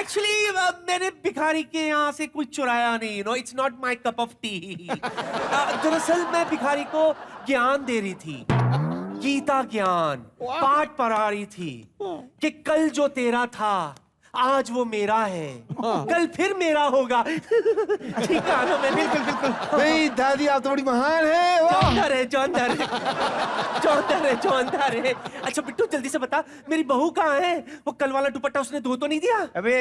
Actually मैंने भिखारी के यहाँ से कुछ चुराया नहीं, it's not my cup of T. दरअसल मैं भिखारी को ज्ञान दे रही थी, गीता ज्ञान, पाठ पढ़ा रही थी कि कल जो तेरा था आज वो मेरा है, कल फिर मेरा होगा। ठीक है ना? मैं बिल्कुल बिल्कुल। नहीं दादी, आप तो बड़ी महान है। चौंधा रे। अच्छा बिट्टू, जल्दी से बता, मेरी बहू कहाँ है? वो कल वाला दुपट्टा उसने धो तो नहीं दिया? अबे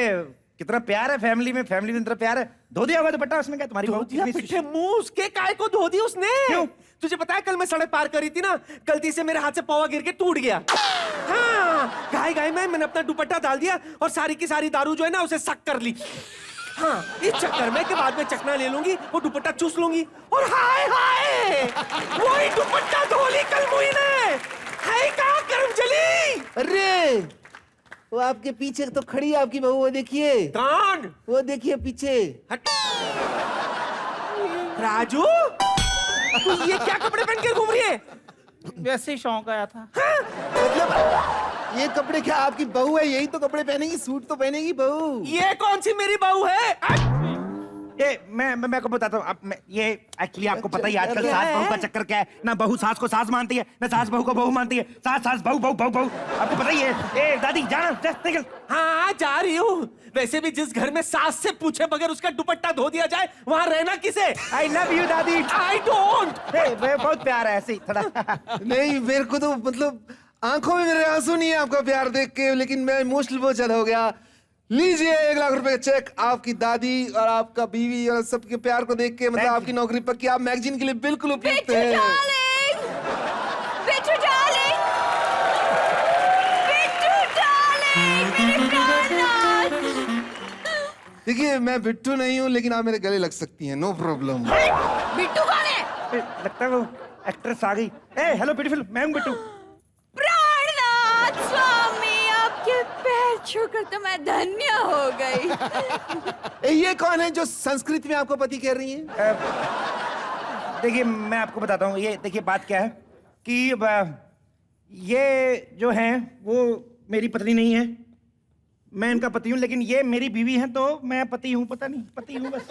कितना प्यार है फैमिली में इतना प्यार है। धो दिया होगा दुपट्टा उसने। क्या तुम्हारी पिट्ठे मुंह उसके काय को धो दी उसने? क्यों? तुझे पता है कल मैं सड़क पार कर रही थी ना, गलती से मेरे हाथ से पौवा गिर के टूट गया। हाँ, गाय मैंने अपना दुपट्टा डाल दिया और सारी की सारी दारू जो है ना उसे सक कर ली। हाँ, इस चक्कर में के बाद में चकना ले लूंगी, वो दुपट्टा चूस लूंगी और हाय वही दुपट्टा धो ली कल मुई ने। हाय कहाँ कर्मजली? अरे वो आपके पीछे तो खड़ी है आपकी बहू, वो देखिए। कौन? वो देखिए पीछे। हट। राजू, तू ये क्या कपड़े पहन के घूम रही है? वैसे ही शौक आया था। मतलब ये कपड़े क्या आपकी बहू है? यही तो कपड़े पहनेगी, सूट तो पहनेगी बहू। ये कौन सी मेरी बहू है? ये मैं को बताता हूँ। ये एक्चुअली आपको पता ही आजकल सास बहू का चक्कर क्या है ना। बहू सास को सास मानती है ना, सास बहू को बहू मानती है। सास बहू आपको पता ही है। ए दादी जाना, निकल। हाँ जा रही हूँ। वैसे भी जिस घर में सास से पूछे बगैर उसका दुपट्टा धो दिया जाए, वहाँ रहना किसे? आई लव यू दादी। I don't. बहुत प्यार है ऐसे ही थोड़ा। नहीं, मेरे को तो मतलब आंखों में मेरे आंसू नहीं है आपका प्यार देख के, लेकिन मैं इमोशनल बहुत ज्यादा हो गया। लीजिए 1 लाख रुपए का चेक। आपकी दादी और आपका बीवी और सबके प्यार को देख के मतलब आपकी नौकरी पक्की। आप मैगजीन के लिए बिल्कुल उपयुक्त हैं। देखिए मैं बिट्टू नहीं हूँ, लेकिन आप मेरे गले लग सकती हैं, नो प्रॉब्लम। बिट्टू कौन है? लगता है वो एक्ट्रेस आ गई। हेलो ब्यूटीफुल, मैं हूँ बिट्टू। प्राणनाथ स्वामी, आपके पैर छूकर तो मैं धन्य हो गई। ये कौन है जो संस्कृत में आपको पति कह रही है? देखिए मैं आपको बताता हूँ। ये देखिए बात क्या है कि ये जो है वो मेरी पत्नी नहीं है, मैं इनका पति हूँ। लेकिन ये मेरी बीवी है तो मैं पति हूँ, पता नहीं, पति हूँ बस।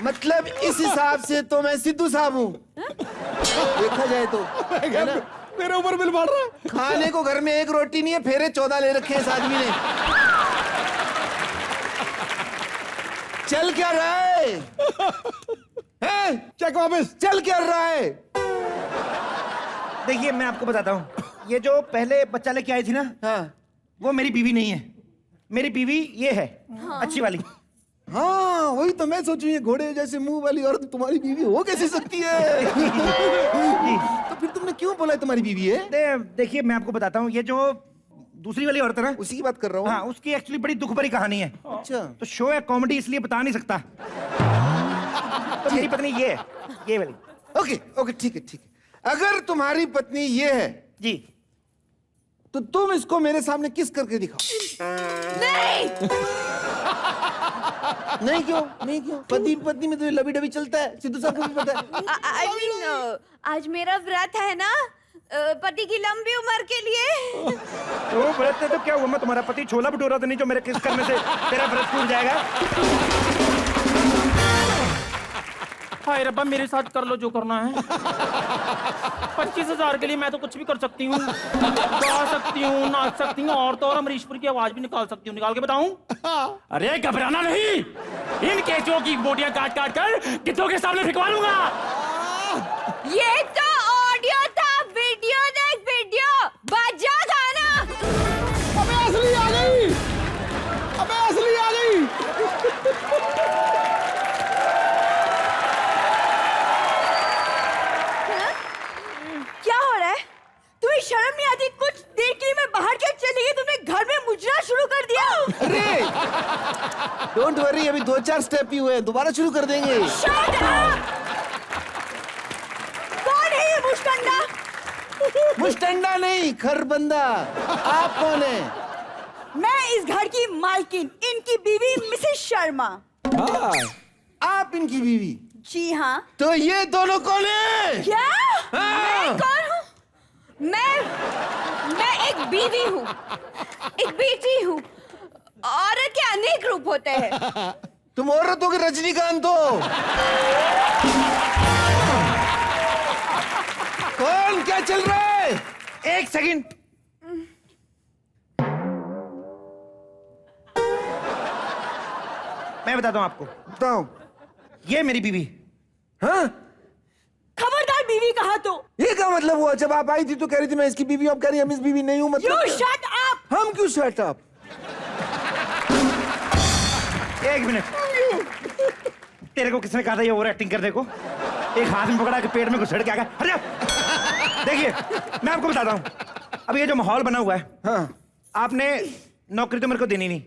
मतलब इस हिसाब से तो मैं सिद्धू साहब हूँ, देखा जाए तो। है ना? मेरे ऊपर बिल मार रहा है। खाने को घर में 1 रोटी नहीं है, फेरे 14 ले रखे हैं इस आदमी ने। चल क्या रहा है? हैं? चेक वापस। चल क्या रहा है? देखिए मैं आपको बताता हूँ, ये जो पहले बच्चा लेके आई थी ना, हाँ वो मेरी बीवी नहीं है। मेरी बीवी ये है, अच्छी वाली। हाँ, वही तो मैं सोचूं, ये घोड़े जैसे मुंह वाली औरत तुम्हारी बीवी हो कैसे सकती है? तो फिर तुमने क्यों बोला तुम्हारी बीवी है? देखिए मैं आपको बताता हूँ, ये जो दूसरी वाली औरत है ना, उसी की बात कर रहा हूँ। हाँ, उसकी एक्चुअली बड़ी दुख भरी कहानी है। अच्छा, तो शो है कॉमेडी, इसलिए बता नहीं सकता। तो मेरी पत्नी ये है, ये वाली। ओके ठीक है। अगर तुम्हारी पत्नी ये है जी, तो तुम इसको मेरे सामने किस करके दिखाओ। नहीं। नहीं क्यों? पति में तो लबी डबी चलता है, सिद्धू साहब को भी पता है। I mean, आज मेरा व्रत है ना, पति की लंबी उम्र के लिए। तो व्रत है तो क्या हुआ? मैं तुम्हारा पति छोला भटूरा तो नहीं जो मेरे किस करने से तेरा व्रत टूट जाएगा? हाय रब्बा, मेरे साथ कर लो जो करना है। 25,000 के लिए मैं तो कुछ भी कर सकती हूँ। गा सकती हूँ, नाच सकती हूँ, और तो और अमरीशपुर की आवाज भी निकाल सकती हूँ। निकाल के बताऊं? अरे घबराना नहीं, इन केचों की बोटियां काट काट कर गिद्धों के सामने फिकवा लूंगा। ये तो ऑडियो था, वीडियो देख वीडियो, बजा गाना। अबे असली आ गई। क्या हो रहा है? तुम्हें शर्म नहीं आती? कुछ देर के लिए मैं बाहर क्या चली गई, तुमने घर में मुजरा शुरू कर दिया। अरे डोंट वरी, अभी 2-4 स्टेप ही हुए हैं, दोबारा शुरू कर देंगे। Shut up! कौन है ये मुश्तंडा? मुश्तंडा नहीं, खरबंदा। आप कौन है? मैं इस घर की मालकिन, इनकी बीवी मिसेस शर्मा। आप इनकी बीवी? जी हाँ। तो ये दोनों कौन है? क्या? मैं कौन हूँ? मैं एक बीवी हूँ, एक बेटी हूँ। औरत के अनेक रूप होते हैं। तुम औरत हो कि रजनीकांत हो? कौन क्या चल रहा है? एक सेकंड। मैं बताता हूं आपको। बताओ। ये मेरी बीवी। हाँ? खबरदार बीवी कहा तो। ये क्या मतलब हुआ? जब आप आई थी तो कह रही थी मैं इसकी बीवी हूं, अब कह रही हम इस बीवी नहीं हूं, You मतलब shut up! हम क्यों शट अप? एक मिनट। तेरे को किसने कहा था ये ओवर एक्टिंग करने को? एक हाथ में पकड़ा के पेट में घुसड़ के आ गया। हट जा। देखिए, मैं आपको बताता हूं। अब ये जो माहौल बना हुआ है, हाँ, आपने नौकरी तो मेरे को देनी नहीं।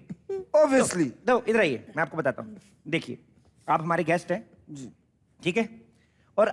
ऑब्वियसली। दो, इधर आइए, मैं आपको बताता हूं। देखिए, आप हमारे गेस्ट हैं जी, ठीक है? और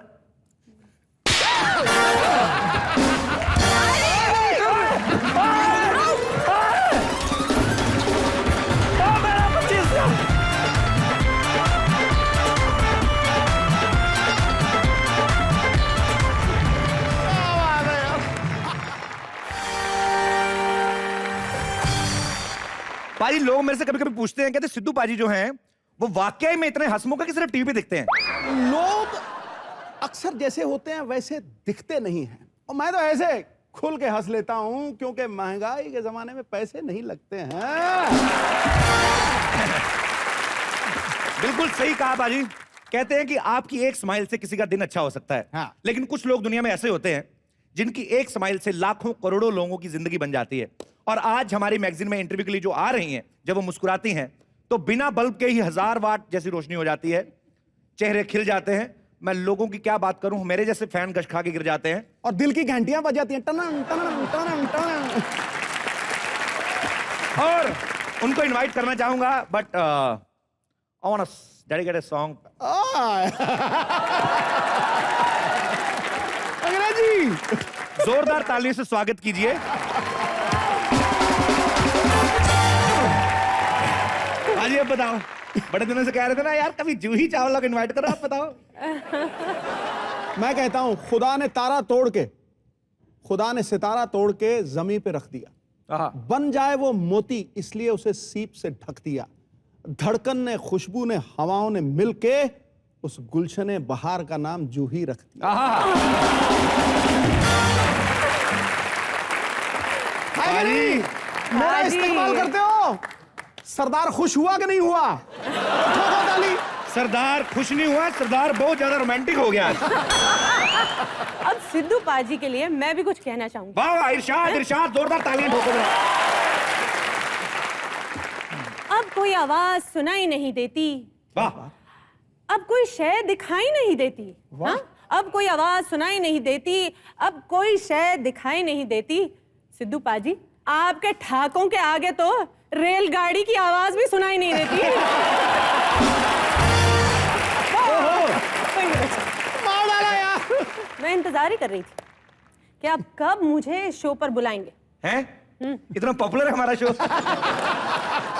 पाजी, लोग मेरे से कभी कभी पूछते हैं, कहते सिद्धू पाजी जो हैं वो वाकई में इतने हंसमुख है कि सिर्फ टीवी पे दिखते हैं? लोग अक्सर जैसे होते हैं वैसे दिखते नहीं हैं, और मैं तो ऐसे खुल के हंस लेता हूं क्योंकि महंगाई के जमाने में पैसे नहीं लगते हैं। बिल्कुल सही कहा बाजी। कहते हैं कि आपकी एक स्माइल से किसी का दिन अच्छा हो सकता है। हाँ। लेकिन कुछ लोग दुनिया में ऐसे होते हैं जिनकी एक स्माइल से लाखों करोड़ों लोगों की जिंदगी बन जाती है। और आज हमारी मैगजीन में इंटरव्यू के लिए जो आ रही हैं, जब वो मुस्कुराती हैं तो बिना बल्ब के ही 1000 वाट जैसी रोशनी हो जाती है, चेहरे खिल जाते हैं। मैं लोगों की क्या बात करूं, मेरे जैसे फैन गश खा के गिर जाते हैं। और दिल की घंटियां बजाती हैं, टनन टनन टनन टनन। और उनको इनवाइट करना चाहूंगा, but I want to dedicate a song. अंग्रेजी। जोरदार तालियों से स्वागत कीजिए। आज अब बताओ, बड़े दिनों से कह रहे थे ना यार कभी जूही चावला को इनवाइट करो, आप बताओ। मैं कहता हूं खुदा ने सितारा तोड़ के जमीन पे रख दिया, बन जाए वो मोती इसलिए उसे सीप से ढक दिया। धड़कन ने, खुशबू ने, हवाओं ने मिलके उस गुलशने बहार का नाम जूही रख दिया। है कि नहीं? मेरा इस्तेमाल करते हो? सरदार खुश हुआ कि नहीं हुआ? ठोको ताली। सरदार खुश नहीं हुआ, सरदार बहुत ज्यादा रोमांटिक हो गया। अब सिद्धू पाजी के लिए मैं भी कुछ कहना चाहूंगी। वाह वाह, इरशाद इरशाद, जोरदार तालियां ठोको जरा। अब कोई आवाज सुनाई नहीं देती, वाह, अब कोई शय दिखाई नहीं देती। हाँ? अब कोई आवाज सुनाई नहीं देती, अब कोई शय दिखाई नहीं देती। सिद्धू पाजी, आपके ठाकों के आगे तो रेलगाड़ी की आवाज भी सुनाई नहीं देती। मार डाला यार। मैं इंतजार ही कर रही थी कि आप कब मुझे शो पर बुलाएंगे। हैं? इतना पॉपुलर है हमारा शो?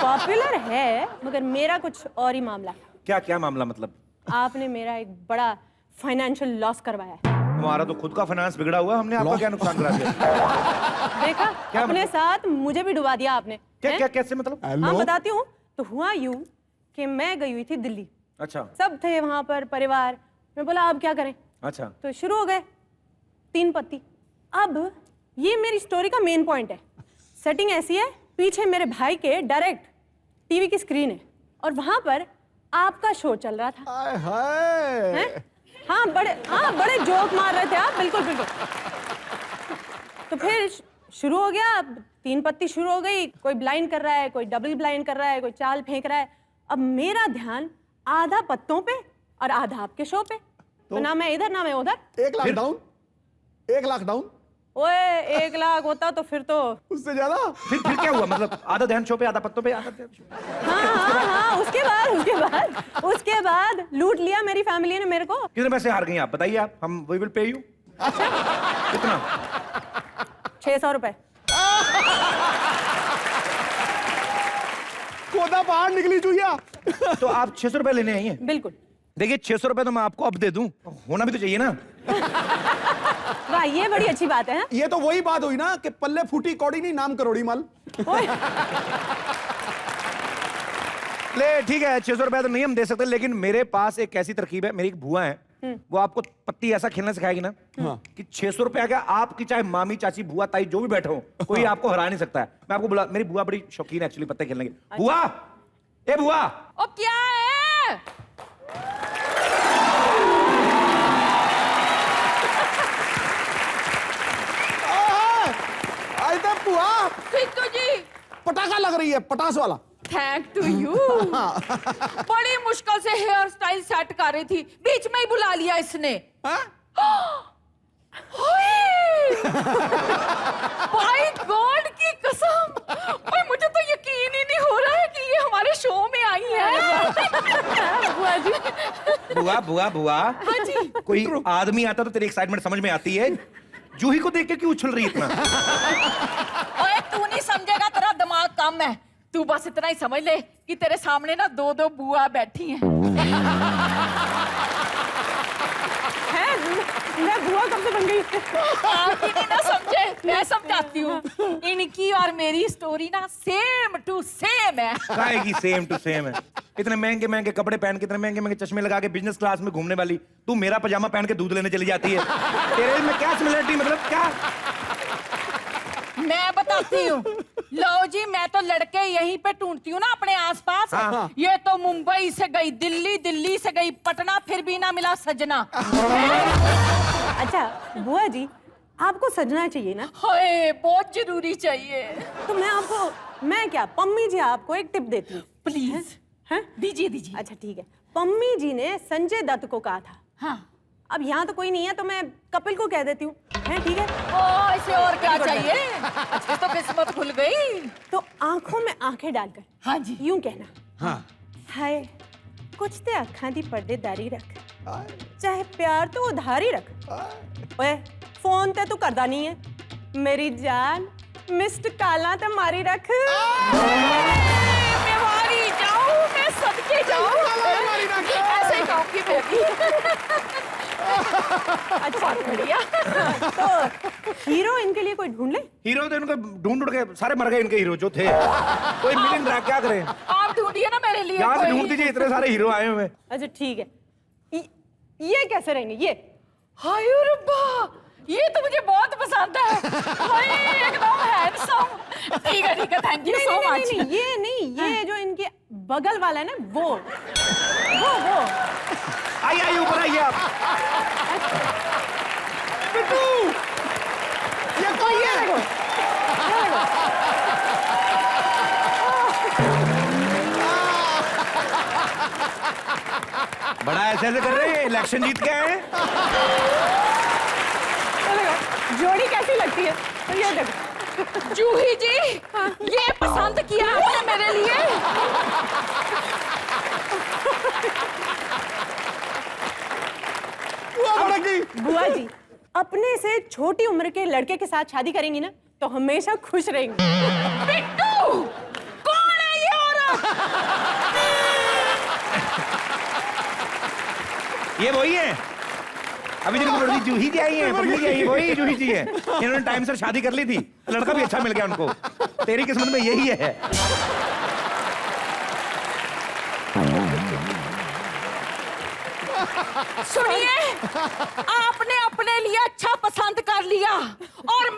पॉपुलर है, मगर मेरा कुछ और ही मामला है। क्या क्या मामला मतलब? आपने मेरा एक बड़ा फाइनेंशियल लॉस करवाया है। हमारा तो खुद का फाइनेंस बिगड़ा हुआ, हमने आपका क्या नुकसान करा दिया? देखा, अपने साथ मुझे भी डुबा दिया आपने। क्या क्या कैसे मतलब? हाँ बताती हूँ। तो हुआ यूं कि मैं गई हुई थी दिल्ली, अच्छा सब थे वहां पर, परिवार। मैं बोला अब क्या करें, अच्छा, तो शुरू हो गए 3 पत्ती। अब ये मेरी स्टोरी का मेन पॉइंट है। सेटिंग ऐसी है, पीछे मेरे भाई के डायरेक्ट टीवी की स्क्रीन है और वहां पर आपका शो चल रहा था। आय हाय। हैं? हाँ बड़े जोक मार रहे थे आप, बिल्कुल बिल्कुल। तो फिर शुरू हो गया, अब 3 पत्ती शुरू हो गई। कोई ब्लाइंड कर रहा है, कोई डबल ब्लाइंड कर रहा है, कोई चाल फेंक रहा है। अब मेरा ध्यान आधा पत्तों पे और आधा आपके शो पे। तो ना मैं इधर ना मैं उधर। 1 लाख डाउन, 1 लाख डाउन। ओए 1 लाख होता तो फिर तो उससे ज्यादा। फिर क्या हुआ? मतलब आधा ध्यान शो पे, आधा पत्तों पे, आधा ध्यान शो पे। हाँ, उसके बाद लूट लिया मेरी फैमिली ने मेरे को। कितने पैसे हार गई आप बताइए? आप, हम वी विल पे यू। कितना? 600 रुपए। कोदा पहाड़ निकली चुहिया। तो आप 600 रुपए लेने आई हैं? बिल्कुल। देखिए 600 रुपए तो मैं आपको अब दे दूं, होना भी तो चाहिए ना। वाह, ये बड़ी अच्छी बात है। ये तो वही बात हुई ना कि पल्ले फूटी कौड़ी नहीं, नाम करोड़ी माल। ओए, ले ठीक है, 600 रुपया तो नहीं हम दे सकते, लेकिन मेरे पास एक ऐसी तरकीब है। मेरी एक बुआ है, वो आपको पत्ती ऐसा खेलना सिखाएगी ना कि 600 रुपया का आपकी चाहे मामी, चाची, बुआ, ताई जो भी बैठे हो, कोई आपको हरा नहीं सकता है। मैं आपको बुला, मेरी बुआ बड़ी शौकीन है एक्चुअली पत्ते खेलने की। बुआ, ए बुआ, ओ क्या है? आई तो बुआ सिद्धू जी, पटाखा लग रही है, पटास वाला। Thank to you. बड़ी मुश्किल से हेयर स्टाइल सेट कर रही थी, बीच में ही बुला लिया इसने। भाई गॉड की कसम, ओए मुझे तो यकीन ही नहीं हो रहा है कि ये हमारे शो में आई है। बुआ जी। बुआ, बुआ, बुआ। हाँ जी। कोई आदमी आता तो तेरी एक्साइटमेंट समझ में आती है, जूही को देख के क्यों उछल रही इतना? ओए तू नहीं समझेगा, तेरा दिमाग कम है। तू बस इतना ही समझ ले कि तेरे सामने ना 2-2 बुआ बैठी हैं। मैं बुआ कब से बन गई? आप ही नहीं ना समझे, मैं समझाती हूँ। इनकी और मेरी स्टोरी ना सेम टू सेम है। काहे की सेम टू सेम है? इतने महंगे महंगे कपड़े पहन के, इतने महंगे महंगे चश्मे लगा के बिजनेस क्लास में घूमने वाली तू मेरा पजामा पहन के दूध लेने चली जाती है। तेरे में क्या सिमिलरिटी, मतलब क्या? मैं बताती हूँ। लो जी, मैं तो लड़के यहीं पे ढूंढती हूँ ना अपने आसपास। हाँ। ये तो मुंबई से गई दिल्ली, दिल्ली से गई पटना, फिर भी ना मिला सजना। अच्छा बुआ जी, आपको सजना चाहिए ना? हाय, बहुत जरूरी चाहिए। तो मैं क्या, पम्मी जी आपको एक टिप देती हूँ। प्लीज। हैं? दीजिए दीजिए। अच्छा ठीक है, पम्मी जी ने संजय दत्त को कहा था। हाँ। अब यहाँ तो कोई नहीं है तो मैं कपिल को कह देती हूँ, है ठीक है? ओ, इसे और क्या चाहिए? अच्छा तो किस्मत खुल गई। तो आंखों में आंखें डालकर हाँ जी। यूं कहना, हाँ। हाय कुछ ते अखां दी पर्देदारी रख, चाहे प्यार तो उधारी रख। ओए फोन ते तू करदा नहीं है, मेरी जान मिस्ड काला ते मारी रख। मैं मारी जाऊं, मैं सदके जाऊं, ऐसे ही कहूंगी मैं भी। अच्छा बढ़िया। तो हीरो इनके लिए कोई ढूंढ ले। हीरो तो इनको ढूंढ ढूंढ के सारे मर गए, इनके हीरो जो थे। कोई मिल नहीं रहा, क्या करें? आप ढूंढिए ना मेरे लिए यहाँ से कोई। ढूंढ दीजिए, इतने सारे हीरो आए हुए हैं। अच्छा ठीक है, ये कैसे रहेंगे ये? हाय रब्बा, ये तो मुझे बहुत पसंद है। हाय एकदम हैंडसम। ठीक है, थैंक यू सो मच। ये नहीं, ये जो इनके बगल वाला है ना, वो आइए ऊपर आइए आप। बिट्टू, ये कौन है? बड़ा ऐसे ऐसे कर रहे हैं, इलेक्शन जीत के आए हैं। जोड़ी कैसी लगती है? तो ये देखो जूही जी, ये पसंद किया आपने मेरे लिए। बुआ जी, अपने से छोटी उम्र के लड़के के साथ शादी करेंगी ना तो हमेशा खुश रहेंगी। बिट्टू, कौन है ये औरत? ये वही है, अभी जिनको लड़की जूही जी आई है, पम्मी जी आई है, वही जूही जी है। इन्होंने टाइम से शादी कर ली थी, लड़का भी अच्छा मिल गया उनको। तेरी किस्मत में यही है। सुनिए, आपने अपने लिए अच्छा पसंद कर लिया और